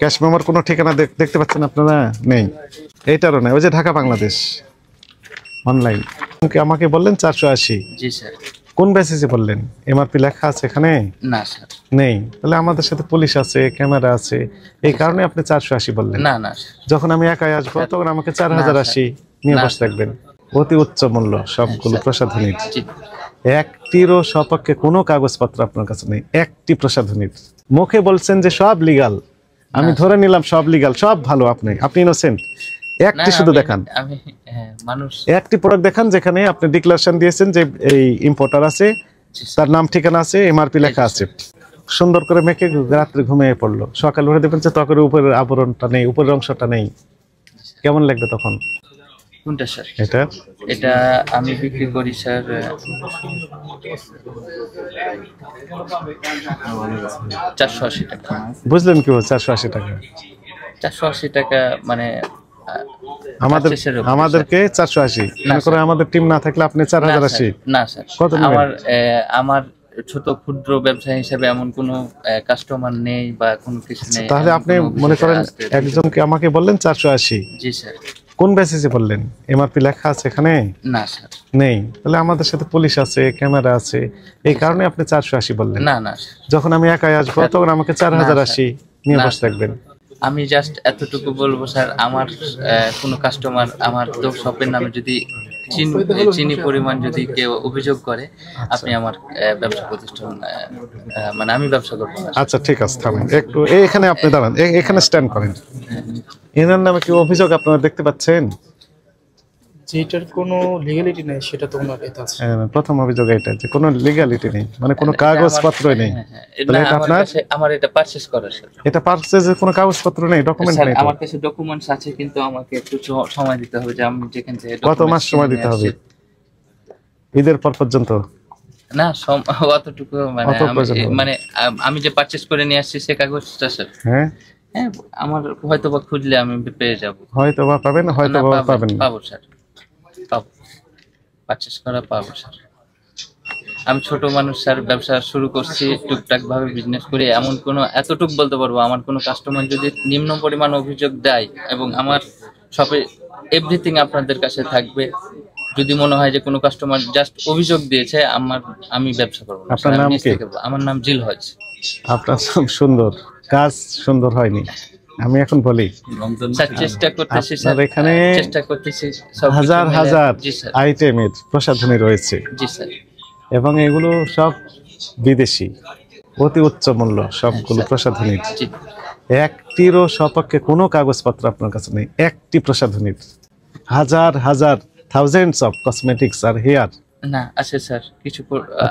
Cash মেমোর কোনো ঠিকানা দেখতে পাচ্ছেন আপনারা? নেই, এইটারও নেই। ওই যে ঢাকা বাংলাদেশ অনলাইন আমাকে বললেন 480। জি স্যার। কোন বেসিসে বললেন? এমআরপি লেখা আছে এখানে? না স্যার, নেই। তাহলে আমাদের সাথে পুলিশ আছে, ক্যামেরা আছে, এই কারণে আপনি 480 বললেন। না না, যখন আমি একাই আসবো তখন আমাকে 4080 নিয়ে বসে থাকবেন। অতি উচ্চ মূল্য সবগুলো প্রসাধনীর। একটিরও সপক্ষে কোনো কাগজপত্র আপনার কাছে নেই, একটি প্রসাধনীর। মুখে বলছেন যে সব লিগাল, আমি ধরে নিলাম সব লিগাল, সব ভালো। আপনি ইনোসেন্ট। একটি শুধু দেখান, একটি প্রোডাক্ট দেখান যেখানে আপনি ডিক্লারেশন দিয়েছেন যে এই ইম্পোর্টার আছে, তার নাম ঠিকানা আছে, এমআরপি লেখা আছে। সুন্দর করে মেখে রাত্রে ঘুমিয়ে পড়লো, সকাল উঠে দেখবেন যে ত্বকের উপরের আবরণটা নেই, উপরের অংশটা নেই। কেমন লাগবে তখন? কোনটা স্যার? এটা এটা আমি বিক্রি করি স্যার 480 টাকা। বুঝলেন কি 480 টাকা? 480 টাকা মানে আমাদেরকে 480 মনে করে, আমাদের টিম না থাকলে আপনি 4080? না স্যার, কত আমার ছোট ক্ষুদ্র ব্যবসা হিসেবে এমন কোনো কাস্টমার নেই বা কোনো কিছু নেই। তাহলে আপনি মনে করেন একজনকে আমাকে বললেন 480। জি স্যার। কোন বেসিসে বললেন? এমআরপি লেখা আছে এখানে? না স্যার, নেই। তাহলে আমাদের সাথে পুলিশ আছে, ক্যামেরা আছে, এই কারণে আপনি 480 বললেন। না না, যখন আমি একাই আসবো তখন আমাকে 4080 নিয়ে বসে থাকবেন। আমি জাস্ট এতটুকু বলবো স্যার, আমার কোনো কাস্টমার আমার তো শপের নামে যদি চিনি পরিমাণ যদি কেউ অভিযোগ করে, আপনি আমার ব্যবসা প্রতিষ্ঠান মানে আমি ব্যবসা করবো। আচ্ছা ঠিক আছে, থামেন একটু, এখানে আপনি দাঁড়ান, এখানে স্ট্যান্ড করেন। এনার নামে কি অভিযোগ আপনারা দেখতে পাচ্ছেন? যেটার কোনো লিগ্যালিটি নেই সেটা তো ওনার কাছে আছে। প্রথম অভিযোগ এটা যে কোনো লিগ্যালিটি নেই, মানে কোনো কাগজপত্রই নেই। এটা আপনার আমার এটা পারচেজ করা স্যার। এটা পারচেজের কোনো কাগজপত্র নেই, ডকুমেন্ট নেই? আমার কাছে ডকুমেন্টস আছে, কিন্তু আমাকে একটু সময় দিতে হবে। যে আমি যেখান থেকে কত মাস সময় দিতে হবে? ঈদের পর পর্যন্ত? না, অতটুকু মানে আমি যে পারচেজ করে নিয়ে আসছি সে কাগজটা স্যার। হ্যাঁ, আমার হয়তোবা খুঁজলে আমি পেয়ে যাব। হয়তোবা পাবেন, হয়তোবা পাবেন না। পাবো স্যার, পাবো, পারচেজ করা পাবো স্যার। আমি ছোট মানুষ স্যার, ব্যবসা শুরু করছি, টুকটাক ভাবে বিজনেস করি। এমন কোনো এতটুকু বলতে পারবো, আমার কোনো কাস্টমার যদি নিম্ন পরিমাণ অভিযোগ দেয়, এবং আমার শপে এভরিথিং আপনাদের কাছে থাকবে। যদি মনে হয় যে কোনো কাস্টমার জাস্ট অভিযোগ দিয়েছে, আমি ব্যবসা করবো। আপনার নাম কি? আমার নাম জিল হজ। আপনার নাম সুন্দর, কাজ সুন্দর হয়নি। আমি এখন বলি স্যার, চেষ্টা করতেছি স্যার, এখানে চেষ্টা করতেছি। হাজার হাজার আইটেমের প্রসাধনী রয়েছে। জি স্যার। এবং এগুলো সব বিদেশি, অতি উচ্চ মূল্য সবগুলো প্রসাধনীর। একটিরও সপক্ষে কোনো কাগজপত্র আপনার কাছে নেই, একটি প্রসাধনীর। হাজার হাজার থাউজেন্ডস অফ কসমেটিক্স আর হেয়ার। না আছে স্যার, কিছু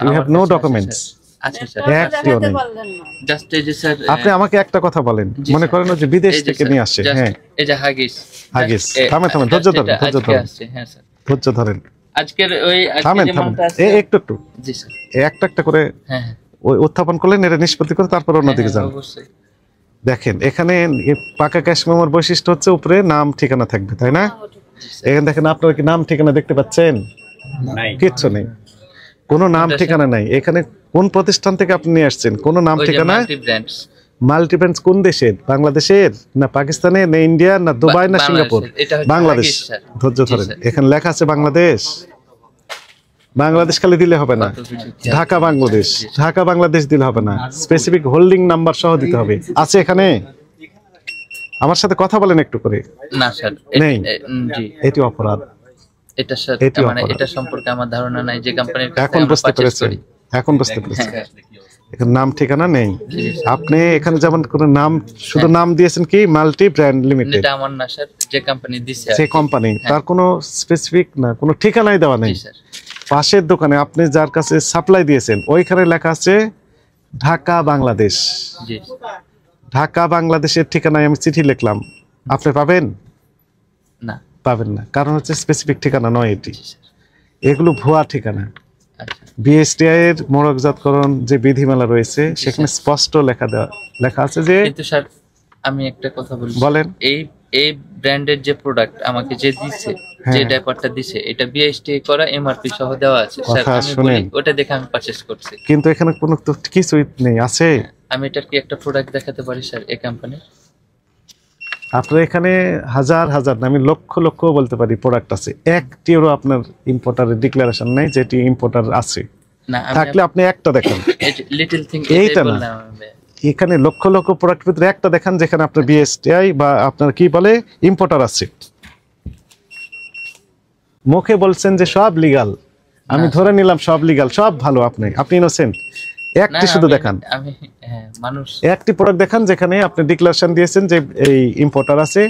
ইউ হ্যাভ নো ডকুমেন্টস। আচ্ছা স্যার, একটিও নেই। জাস্ট এই যে স্যার, আপনি আমাকে একটা কথা বলেন, মনে করেন যে বিদেশ থেকে নিয়ে আসছে। হ্যাঁ, এই যে হাগিস। থামেন, ধৈর্য ধরেন, ধৈর্য ধরেন। হ্যাঁ স্যার, ধৈর্য ধরেন। আজকের ওই থামেন, একটু জি স্যার, একটা একটা করে ওই উত্থাপন করলেন, এটা নিষ্পত্তি করে তারপর অন্যদিকে যান। দেখেন এখানে পাকা ক্যাশ মেমোর বৈশিষ্ট্য হচ্ছে উপরে নাম ঠিকানা থাকবে, তাই না? এখানে দেখেন, আপনারা কি নাম ঠিকানা দেখতে পাচ্ছেন? কিচ্ছু নেই, কোনো নাম ঠিকানা নাই। এখানে কোন প্রতিষ্ঠান থেকে আপনি নিয়ে আসছেন? কোনো নাম ঠিকানা? মাল্টি ব্র্যান্ডস কোন দেশের? বাংলাদেশের না পাকিস্তানের না ইন্ডিয়া না দুবাই না সিঙ্গাপুর? বাংলাদেশ। ধৈর্য ধরেন, এখানে লেখা আছে বাংলাদেশ। বাংলাদেশ খালি দিলে হবে না, ঢাকা বাংলাদেশ, ঢাকা বাংলাদেশ দিলে হবে না, স্পেসিফিক হোল্ডিং নাম্বার সহ দিতে হবে। আছে এখানে? আমার সাথে কথা বলেন একটু করে। না স্যার, নেই। জি, এটি অপরাধ। এটা স্যার মানে এটা সম্পর্কে আমার ধারণা নাই যে কোম্পানির। এখন বুঝতে পেরেছেন? এখন বুঝতে পেরেছেন? এখানে নাম ঠিকানা নেই। আপনি এখানে যেমন কোন নাম, শুধু নাম দিয়েছেন কি মাল্টি ব্র্যান্ড লিমিটেড। এটা আমার না স্যার, যে কোম্পানি দিছে, সেই কোম্পানি, তার কোনো স্পেসিফিক না, কোনো ঠিকানাই দেওয়া নেই। পাশের দোকানে আপনি যার কাছে সাপ্লাই দিয়েছেন ওইখানে লেখা আছে ঢাকা বাংলাদেশ। জি, ঢাকা বাংলাদেশের ঠিকানায় আমি চিঠি লিখলাম, আপনি পাবেন না? পাবেন না, কারণ হচ্ছে স্পেসিফিক ঠিকানা নয় এটি, এগুলো ভুয়া ঠিকানা। বিএসটিআই এর মোড়কজাতকরণ যে বিধিমালা রয়েছে সেখানে স্পষ্ট লেখা আছে যে। কিন্তু স্যার আমি একটা কথা বলি, বলেন। এই ব্র্যান্ডের যে প্রোডাক্ট আমাকে যে দিছে, যে ডাইপারটা দিছে, এটা বিএসটিআই করা, এমআরপি সহ দেওয়া আছে স্যার। আমি বলি ওটা দেখে আমি পারচেজ করছি, কিন্তু এখানে কোনো তো কিছুই নেই। আছে? আমি এটার কি একটা প্রোডাক্ট দেখাতে পারি স্যার এই কোম্পানির? আপনার এখানে হাজার হাজার না, আমি লক্ষ লক্ষ বলতে পারি প্রোডাক্ট আছে, একটিরও আপনার ইম্পোর্টারের ডিক্লারেশন নাই যেটি ইম্পোর্টার আছে। না থাকলে আপনি একটা দেখান, লিটল থিং এইটা না, এখানে লক্ষ লক্ষ প্রোডাক্ট ভিতরে একটা দেখান যেখানে আপনার বিএসটিআই বা আপনার কি বলে ইম্পোর্টার আছে। মুখে বলছেন যে সব লিগ্যাল, আমি ধরে নিলাম সব লিগ্যাল, সব ভালো, আপনি ইনোসেন্ট। একটি শুধু দেখান, আমি মানুষ একটি প্রোডাক্ট দেখান যেখানে আপনি ডিক্লারেশন দিয়েছেন যে এই ইম্পোর্টার আছে,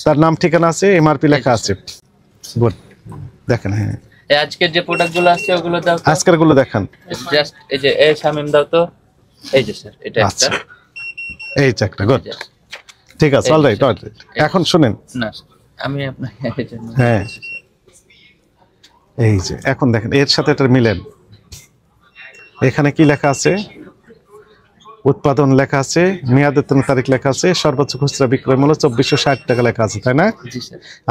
তার নাম ঠিকানা আছে, এমআরপি লেখা আছে। গুড, দেখেন। হ্যাঁ, আজকের যে প্রোডাক্টগুলো আছে ওগুলো দাও, আজকের গুলো দেখান। জাস্ট এই যে এই শামিম দাও তো, এই যে স্যার এটা একটা, এই যে একটা। গুড, ঠিক আছে, অলরাইট। এখন শুনেন, না আমি আপনাকে হ্যাঁ এই যে এখন দেখেন এর সাথে এটা মিলেন। এখানে কি লেখা আছে? উৎপাদন লেখা আছে, মেয়াদোত্তীর্ণ তারিখ লেখা আছে, সর্বোচ্চ খুচরা বিক্রয় মূল্য 2460 টাকা লেখা আছে, তাই না?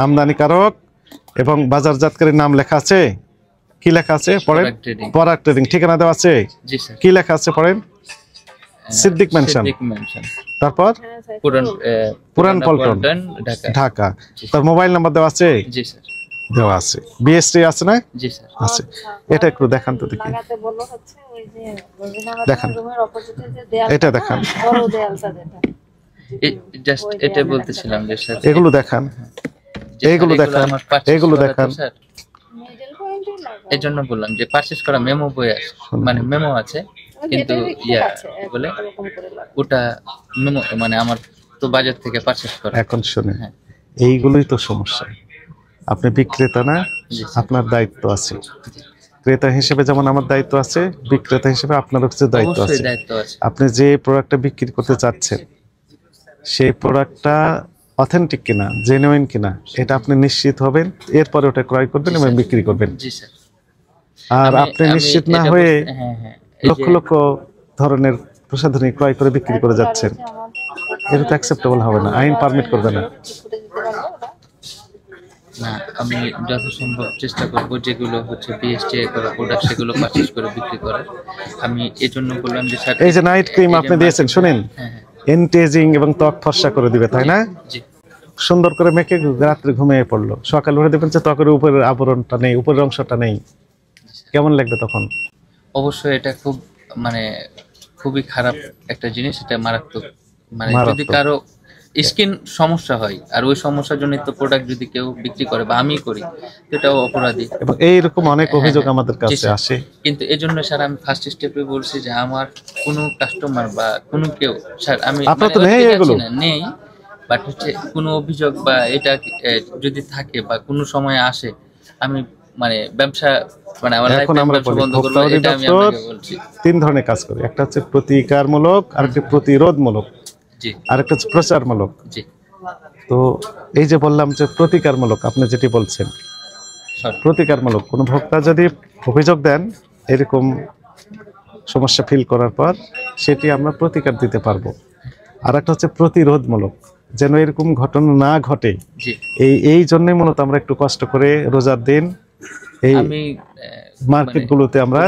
আমদানিকারক এবং বাজারজাতকারীর নাম লেখা আছে। কি লেখা আছে পড়েন? পরাগ ট্রেডিং। ঠিকানা দেওয়া আছে। কি লেখা আছে পড়েন? সিদ্দিক মেনশন। তারপর পুরান পল্টন, ঢাকা। তার মোবাইল নাম্বার দেওয়া আছে? জি স্যার দেওয়া আছে। বিএসটি আছে না? জি স্যার আছে। এটা একটু দেখান তো দেখি, দেখান এটা দেখান। জাস্ট এটা বলতেছিলাম যে স্যার এগুলো দেখান, এইগুলো দেখান, এইগুলো দেখান। এই জন্য বললাম যে পারচেজ করা মেমো বই আছে, মানে মেমো আছে, কিন্তু ইয়া বলে ওটা মেমো মানে আমার তো বাজার থেকে পারচেজ করা। এখন শুনে, এইগুলোই তো সমস্যা। আপনি বিক্রেতা না, আপনার দায়িত্ব আছে। ক্রেতা হিসেবে যেমন আমার দায়িত্ব আছে, বিক্রেতা হিসেবে আপনারও কিছু দায়িত্ব আছে। আপনি যে প্রোডাক্টটা বিক্রি করতে চাচ্ছেন সেই প্রোডাক্টটা অথেন্টিক কিনা, জেনুইন কিনা, এটা আপনি নিশ্চিত হবেন, এরপরে ওটা ক্রয় করবেন এবং বিক্রি করবেন। আর আপনি নিশ্চিত না হয়ে লক্ষ লক্ষ ধরনের প্রসাধনী ক্রয় করে বিক্রি করে যাচ্ছেন, এটা তো অ্যাকসেপ্টেবল হবে না, আইন পারমিট করবে না। না, আমি যথাসম্ভব চেষ্টা করবো যেগুলো হচ্ছে বিএসটিআই করা প্রোডাক্ট সেগুলো পারচেজ করে বিক্রি করার। আমি এজন্য বললাম যে স্যার এই যে নাইট ক্রিম আপনি দিয়েছেন, শুনেন, এন্টিএজিং এবং ত্বক ফর্সা করে দিবে, তাই না? সুন্দর করে মেখে রাত্রে ঘুমিয়ে পড়লো, সকালে উঠে দেখবেন যে ত্বকের উপরের আবরণটা নেই, উপরের অংশটা নেই, কেমন লাগবে তখন? অবশ্যই এটা খুব মানে খুবই খারাপ একটা জিনিস, এটা মারাত্মক। মানে যদি কারো স্কিন সমস্যা হয় আর ওই সমস্যার জন্য তো প্রোডাক্ট যদি কেউ বিক্রি করে বা আমি করি, এটাও অপরাধী। এবং এইরকম অনেক অভিযোগ আমাদের কাছে আসে। কিন্তু এজন্য স্যার আমি ফার্স্ট স্টেপে বলছি যে আমার কোনো কাস্টমার বা কোনো কেউ, স্যার আমি নেই, বাট হচ্ছে কোনো অভিযোগ বা এটা যদি থাকে বা কোনো সময় আসে, আমি মানে ব্যবসা মানে আমার লাইফ ব্যবসা বন্ধ করব, এটা আমি আপনাকে বলছি। তিন ধরনের কাজ করে, একটা হচ্ছে প্রতিকারমূলক, আরেকটা প্রতিরোধমূলক, জি, আরেকটা হচ্ছে প্রচারমূলক। জি, তো এই যে বললাম যে প্রতিকারমূলক, আপনি যেটি বলছেন প্রতিকারমূলক, কোনো ভোক্তা যদি অভিযোগ দেন এরকম সমস্যা ফিল করার পর, সেটি আমরা প্রতিকার দিতে পারবো। আর একটা হচ্ছে প্রতিরোধমূলক, যেন এরকম ঘটনা না ঘটে, এই জন্যই মূলত আমরা একটু কষ্ট করে রোজার দিন এই মার্কেটগুলোতে আমরা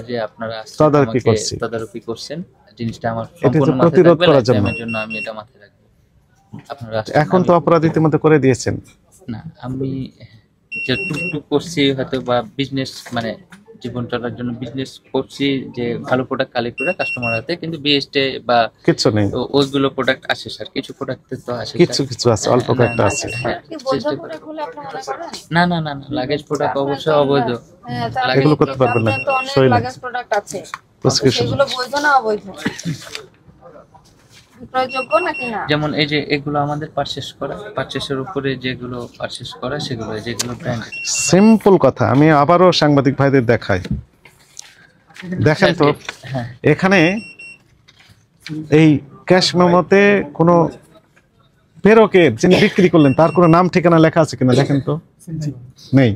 যে আপনারা তদারকি করছেন, জিনিসটা আমার সম্পূর্ণ প্রতিরোধ করার জন্য আমি এটা মাথায় রাখবো। আপনারা এখন তো অপরাধ ইতিমধ্যে করে দিয়েছেন। না, আমি যে টুকটুক করছি হয়তো বা বিজনেস মানে জীবন চলার জন্য বিজনেস করছি, যে ভালো প্রোডাক্ট কালেক্ট করে কাস্টমার হাতে, কিন্তু বিএসটি বা কিছু নেই, ওইগুলো প্রোডাক্ট আসে স্যার, কিছু প্রোডাক্ট তো আসে, কিছু আছে, অল্প কয়েকটা আছে। না না না না, লাগেজ প্রোডাক্ট অবশ্যই অবৈধ, এগুলো করতে পারবেন না। লাগেজ প্রোডাক্ট আছে, সেগুলো বৈধ না অবৈধ? যেমন এই যে এগুলো আমাদের পারচেসের উপরে যেগুলো পারচেস করা, যেগুলো ব্র্যান্ড। সিম্পল কথা, আমি আবারও সাংবাদিক ভাইদের দেখাই, দেখেন তো এখানে এই ক্যাশ মেমোতে কোনো প্রেরকের যিনি বিক্রি করলেন তার কোনো নাম ঠিকানা লেখা আছে কিনা দেখেন তো, নেই।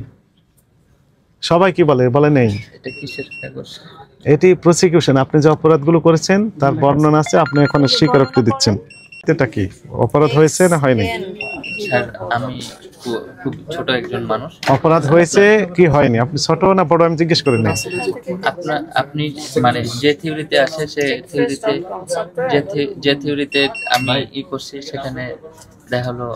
সবাই কি বলে নেই। এটা কিসের কাগজ? এটি প্রসিকিউশন, আপনি যে অপরাধগুলো করেছেন তার বর্ণনা আছে, আপনি এখন স্বীকারোক্তি দিচ্ছেন। এটা কি অপরাধ হয়েছে না হয়নি? স্যার আমি খুব ছোট একজন মানুষ। অপরাধ হয়েছে কি হয়নি আপনি ছোট না বড় আমি জিজ্ঞেস করি না। আপনি মানে যে থিওরিতে আছে সে থিওরিতে যে থিওরিতে আমি করছি সেখানে দেখা হলো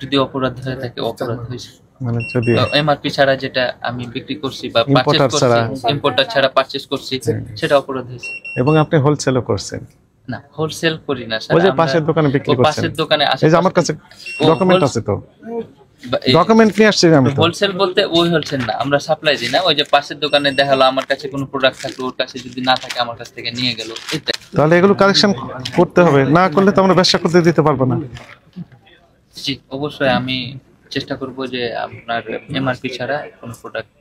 যদি অপরাধ হয়ে থাকে অপরাধ হয়েছে, মানে যদি এমআরপি ছাড়া যেটা আমি বিক্রি করছি বা Importer পারচেজ ছাড়া। করছি, ইম্পোর্টার ছাড়া পারচেজ করছি সেটা অপরাধ হয়েছে। এবং আপনি হোলসেলও করছেন, না হোলসেল করি না স্যার, ওই যে আমরা- পাশের দোকানে বিক্রি ও করছেন। পাশের দোকানে এই যে আমার কাছে ডকুমেন্ট আছে তো, ডকুমেন্ট নিয়ে আসছি আমি তো। হোলসেল বলতে ওই হোলসেল না, আমরা সাপ্লাই দিই না। ওই যে পাশের দোকানে দেখালো আমার কাছে কোনো প্রোডাক্ট থাকলো, ওর কাছে যদি না থাকে আমার কাছ থেকে নিয়ে গেল, এটা। তাহলে এগুলো কারেকশন করতে হবে, না করলে তো আমরা ব্যবসা করতে দিতে পারবো না। জি অবশ্যই আমি চেষ্টা করব যে আপনার এমআরপি ছাড়া কোনো প্রোডাক্ট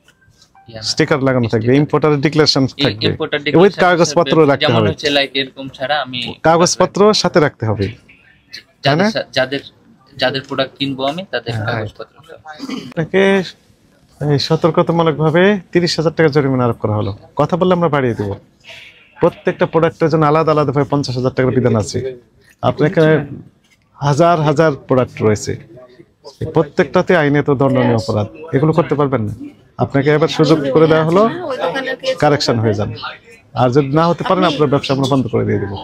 স্টিকার লাগানো থাকবে, ইম্পোর্টার ডিক্লারেশন থাকবে, ইম্পোর্টার উইথ কাগজপত্র রাখতে যেমন হবে, হচ্ছে লাইক এরকম ছাড়া আমি কাগজপত্র সাথে রাখতে হবে। যাদের যাদের প্রোডাক্ট কিনবো আমি তাদের কাগজপত্র আপনাকে এই সতর্কতামূলকভাবে 30,000 টাকা জরিমানা আরোপ করা হলো। কথা বললে আমরা বাড়িয়ে দেবো। প্রত্যেকটা প্রোডাক্টের জন্য আলাদা আলাদা ভাবে 50,000 টাকার বিধান আছে। আপনার এখানে হাজার হাজার প্রোডাক্ট রয়েছে, প্রত্যেকটাতে আইনে তো দণ্ডনীয় অপরাধ, এগুলো করতে পারবেন না। আপনাকে এবার সুযোগ করে দেওয়া হলো, ওই দোকানের কে কারেকশন হয়ে যান। আর যদি না হতে পারেন আপনার ব্যবসা আমরা বন্ধ করে দিয়ে দেবো।